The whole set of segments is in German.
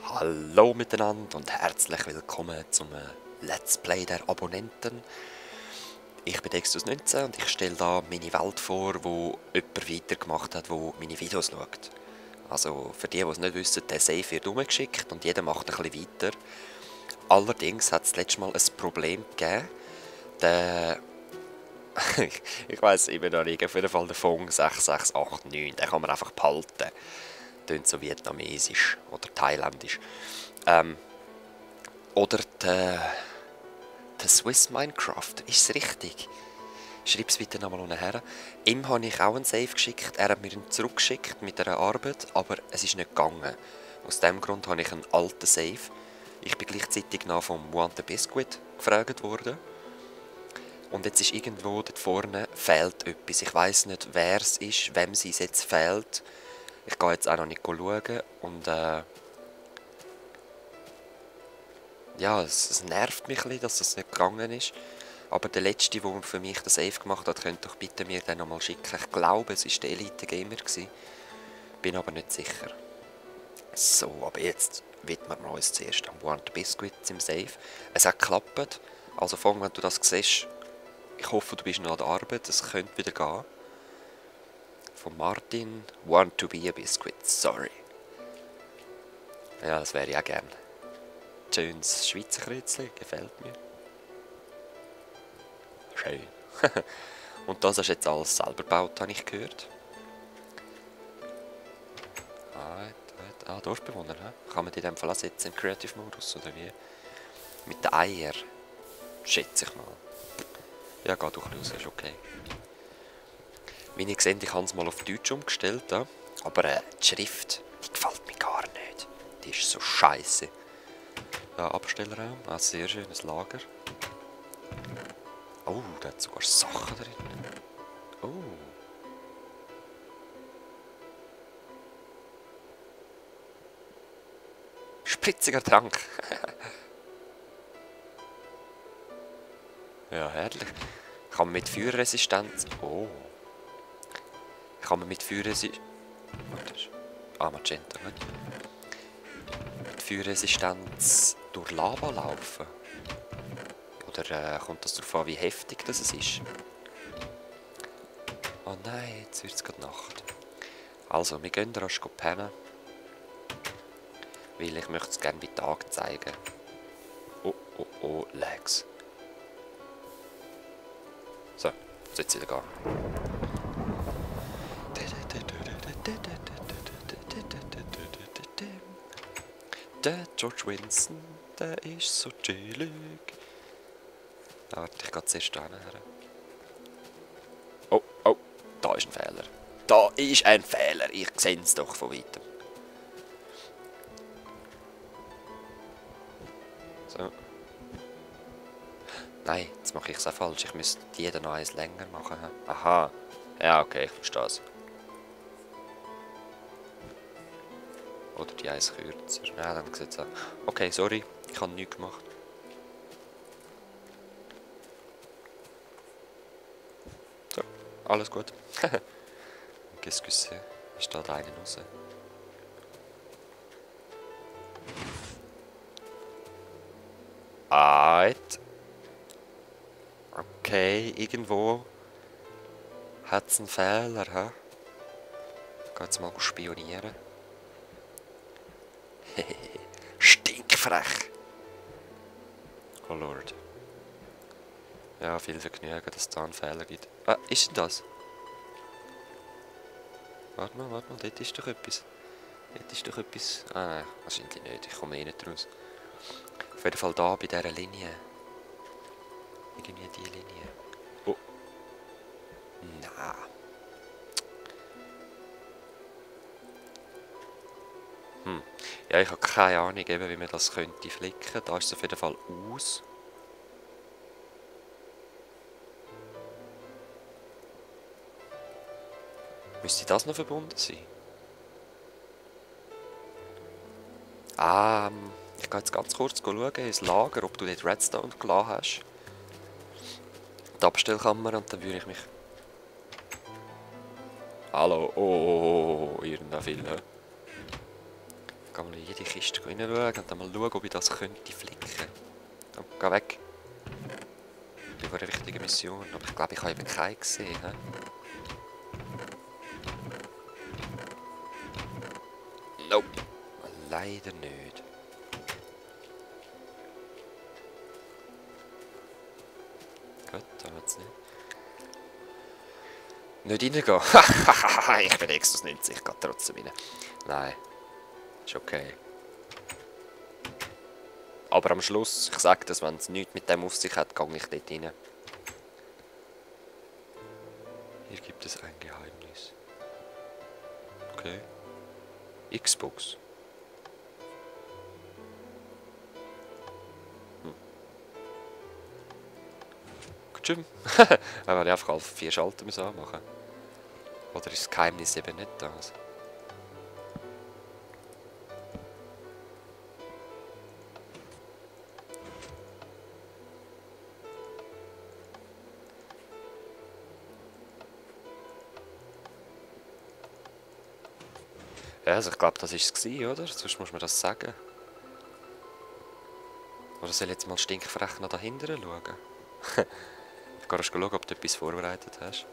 Hallo miteinander und herzlich willkommen zum Let's Play der Abonnenten. Ich bin Dextus19 und ich stelle da meine Welt vor, wo jemand weitergemacht hat, der meine Videos schaut. Also für die es nicht wissen, der Save wird umgeschickt und jeder macht ein bisschen weiter. Allerdings hat es letztes Mal ein Problem gegeben. Der ich weiss immer noch nicht, auf jeden Fall der Fong 6689, den kann man einfach behalten. Tönt so vietnamesisch oder thailändisch. Oder der Swiss Minecraft, ist es richtig? Schreib es bitte nochmal unten her. Ihm habe ich auch einen Save geschickt, er hat mir ihn zurückgeschickt mit einer Arbeit, aber es ist nicht gegangen. Aus dem Grund habe ich einen alten Save. Ich bin gleichzeitig noch vom Want the Biscuit gefragt worden. Und jetzt ist irgendwo dort vorne fehlt etwas. Ich weiss nicht, wer es ist, wem es jetzt fehlt. Ich gehe jetzt auch noch nicht schauen. Und ja, es nervt mich ein bisschen, dass das nicht gegangen ist. Aber der Letzte, der für mich das Save gemacht hat, könnte doch bitte mir den nochmal schicken. Ich glaube, es war der Elite-Gamer. Bin aber nicht sicher. So, aber jetzt widmen wir uns zuerst am Want the Biscuits im Save. Es hat geklappt. Also Fong, wenn du das siehst, ich hoffe, du bist noch an der Arbeit. Es könnte wieder gehen. Von Martin. Want to be a Biscuit. Sorry. Ja, das wäre ich auch gern. Schönes Schweizer Kreuzchen. Gefällt mir. Schön. Und das hast du jetzt alles selber gebaut, habe ich gehört. Dorfbewohner, he? Kann man die in dem Fall auch setzen im Creative-Modus, oder wie? Mit den Eiern. Schätze ich mal. Ja, geh doch raus, ist okay. Wie ihr seht, ich habe es mal auf Deutsch umgestellt, ja? Aber die Schrift, die gefällt mir gar nicht. Die ist so scheiße. Ja, Abstellraum, ein sehr schönes Lager. Oh, da hat sogar Sachen drin. Oh. Spritziger Trank. Ja, herrlich. Kann man mit Feuerresistenz... Oh. Kann man mit Feuerresistenz... Magenta, gut. Mit Feuerresistenz durch Lava laufen? Oder kommt das darauf an, wie heftig das ist? Oh nein, jetzt wird es gerade Nacht. Also, wir gehen rasch pennen. Weil ich möchte es gerne bei Tag zeigen. Oh, oh, oh, Lags. So, jetzt soll es wieder gehen. Der George Winston, der ist so chillig. Ja, warte, ich gehe zuerst her. Oh, oh, da ist ein Fehler. Da ist ein Fehler, ich sehe es doch von weitem. So. Nein, jetzt mache ich es auch falsch. Ich müsste jeden noch eins länger machen. Aha. Ja, okay, ich verstehe es. Oder die eins kürzer. Ja, dann sieht es auch. Okay, sorry, ich habe nichts gemacht. So, alles gut. Excuse, ist da einer raus? Alright. Okay, irgendwo hat es einen Fehler, hä? Ich gehe jetzt mal spionieren. Stinkfrech! Oh Lord. Ja, viel Vergnügen, dass es da einen Fehler gibt. Ah, ist denn das? Warte mal, dort ist doch etwas. Dort ist doch etwas. Ah, nein, wahrscheinlich nicht, ich komme eh nicht raus. Auf jeden Fall da bei dieser Linie. Irgendwie die Linie. Oh. Na. Ja, ich habe keine Ahnung, eben, wie man das könnte flicken. Da ist es auf jeden Fall aus. Müsste das noch verbunden sein? Ich gehe jetzt ganz kurz schauen ins Lager, ob du dort Redstone gelassen hast. Die Abstellkammer und dann würde ich mich... Hallo, oh, irgendein viel. Geh mal in jede Kiste reinschauen und dann mal schauen, ob ich das könnte flicken. Oh, geh weg. Ich bin vor der richtigen Mission, aber ich glaube, ich habe eben keinen gesehen. He? Nope. Leider nicht. Gut, da wird's nicht. Nicht reingehen. Ich bin Exos 90, ich gehe trotzdem rein. Nein. Ist okay. Aber am Schluss, ich sage das, wenn es nichts mit dem auf sich hat, gehe ich dort rein. Hier gibt es ein Geheimnis. Okay. Xbox. Gut schön. Wenn wir einfach alle 4 Schalter anmachen. Oder ist das Geheimnis eben nicht das? Ja, also ich glaube, das war es, oder? Sonst muss man das sagen. Oder soll ich jetzt mal stinkfrech noch dahinter schauen? Ich gehe erst schauen, ob du etwas vorbereitet hast.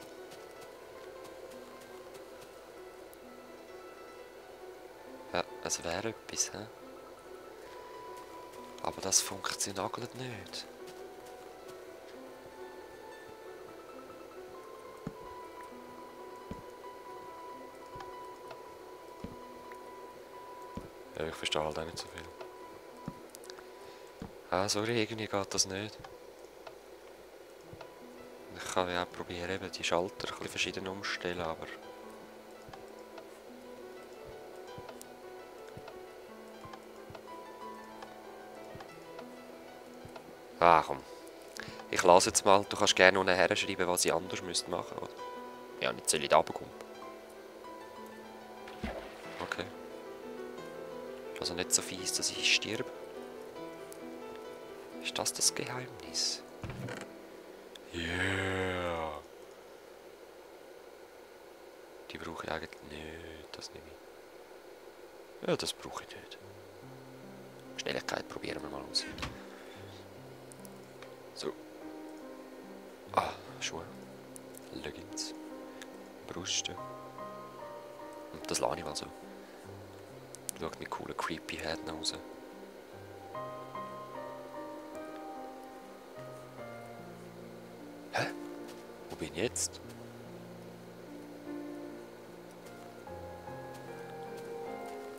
Ja, es wäre etwas, hä? Aber das funktioniert nicht. Ja, ich verstehe halt auch nicht so viel. Ah, sorry, irgendwie geht das nicht. Ich kann ja auch probieren, eben die Schalter ein bisschen verschieden umstellen, aber... Ah, komm. Ich lasse jetzt mal, du kannst gerne unten herschreiben, was ich anders machen müsste, oder? Ja, nicht soll ich da runterkommen. Okay. Ist also nicht so fies, dass ich sterbe. Ist das das Geheimnis? Yeah! Die brauche ich eigentlich nicht, das nehme ich. Ja, das brauche ich nicht. Schnelligkeit probieren wir mal aus. So. Ah, Schuhe. Leggings. Brüste. Und das lasse ich mal so. Schaut mit coolen creepy Händen raus. Hä? Wo bin ich jetzt?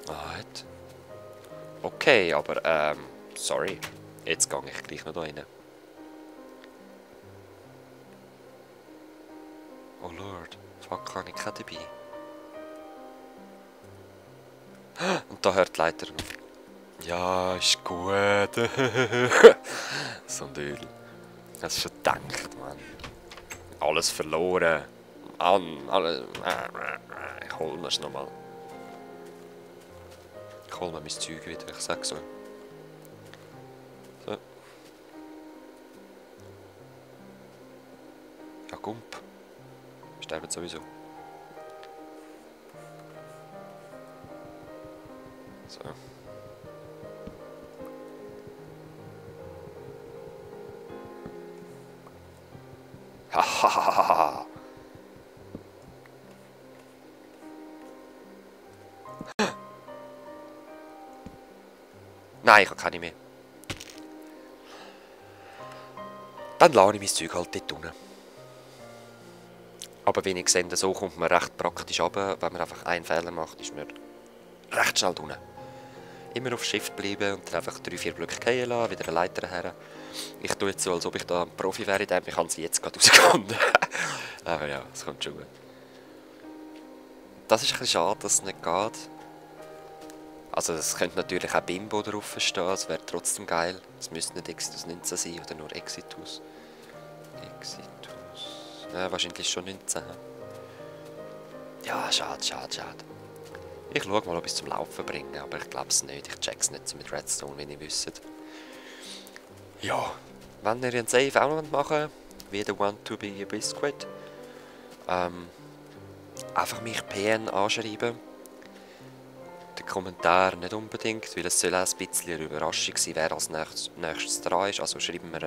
Right. Okay, aber sorry. Jetzt gehe ich gleich noch da rein. Oh Lord, fuck, kann ich keine dabei. Und da hört die Leiter auf. Ja, ist gut. So ein Öl. Hast du schon gedacht, Mann. Alles verloren. Alles. Ich hol mir's nochmal. Ich hol mir mein Zeug wieder, ich sag so. So. Ja, Gump. Sterben sowieso. So. Hahaha. Nein, ich habe keine mehr. Dann lade ich mein Zeug halt dort unten. Aber wie ich sehe, so kommt man recht praktisch runter. Wenn man einfach einen Fehler macht, ist man recht schnell unten. Immer auf Shift bleiben und dann einfach 3-4 Blöcke fallen lassen, wieder eine Leiter her. Ich tue jetzt so, als ob ich da ein Profi wäre, denn ich habe sie jetzt gerade rausgefunden. Aber ja, es kommt schon gut. Das ist ein bisschen schade, dass es nicht geht. Also es könnte natürlich auch Bimbo drauf stehen, das wäre trotzdem geil. Es müsste nicht Exitus 19 sein oder nur Exitus. Exitus... Ja, wahrscheinlich schon 19. Ja, schade. Ich schaue mal, ob ich es zum Laufen bringe, aber ich glaube es nicht. Ich check's nicht so mit Redstone, wenn ihr wisst. Ja, wenn ihr einen Save auch noch machen wollt, wie der Want to be a Biscuit, einfach mich PN anschreiben. der Kommentar nicht unbedingt, weil es soll auch ein bisschen eine Überraschung sein, wer als nächstes dran ist. Also schreiben wir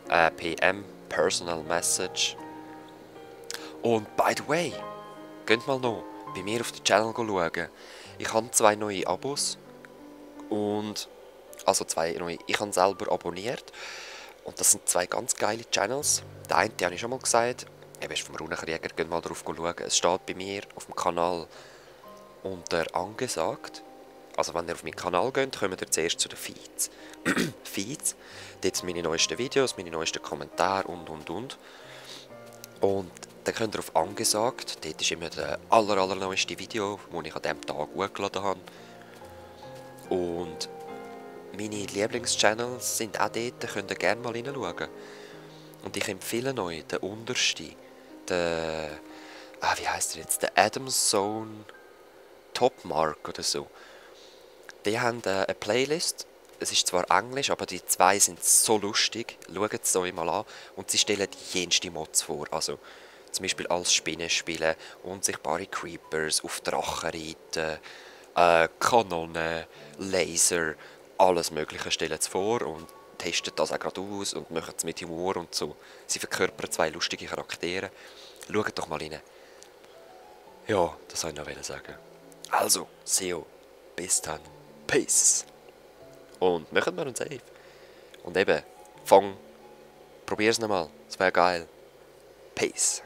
eine PM, Personal Message. Und by the way, geht mal noch bei mir auf den Channel schauen. Ich habe 2 neue Abos und also 2 neue. Ich habe selber abonniert und das sind 2 ganz geile Channels. Der eine habe ich schon mal gesagt, eben ist vom Runenkrieger, geht mal drauf schauen. Es steht bei mir auf dem Kanal unter angesagt. Also wenn ihr auf meinen Kanal geht, kommt ihr zuerst zu den Feeds. Feeds, dort sind meine neuesten Videos, meine neuesten Kommentare und. Und dann könnt ihr auf angesagt, dort ist immer der allerneueste Video, das ich an diesem Tag hochgeladen habe. Und meine Lieblingschannels sind auch dort, da könnt ihr gerne mal reinschauen. Und ich empfehle euch den untersten, den, wie heisst der jetzt, der Adam's Zone Topmark oder so. Die haben eine Playlist. Es ist zwar Englisch, aber die 2 sind so lustig. Schaut es euch mal an. Und sie stellen die jenste Mods vor. Also zum Beispiel als Spinnen spielen, unsichtbare Creepers, auf Drachen reiten, Kanonen, Laser, alles Mögliche stellen sie vor und testen das auch gerade aus und machen es mit Humor und so. Sie verkörpern 2 lustige Charaktere. Schaut doch mal rein. Ja, das wollte ich noch sagen. Also, SEO, bis dann. Peace. Und machen wir einen Save. Und eben, probier's nochmal. Das wäre geil. Peace.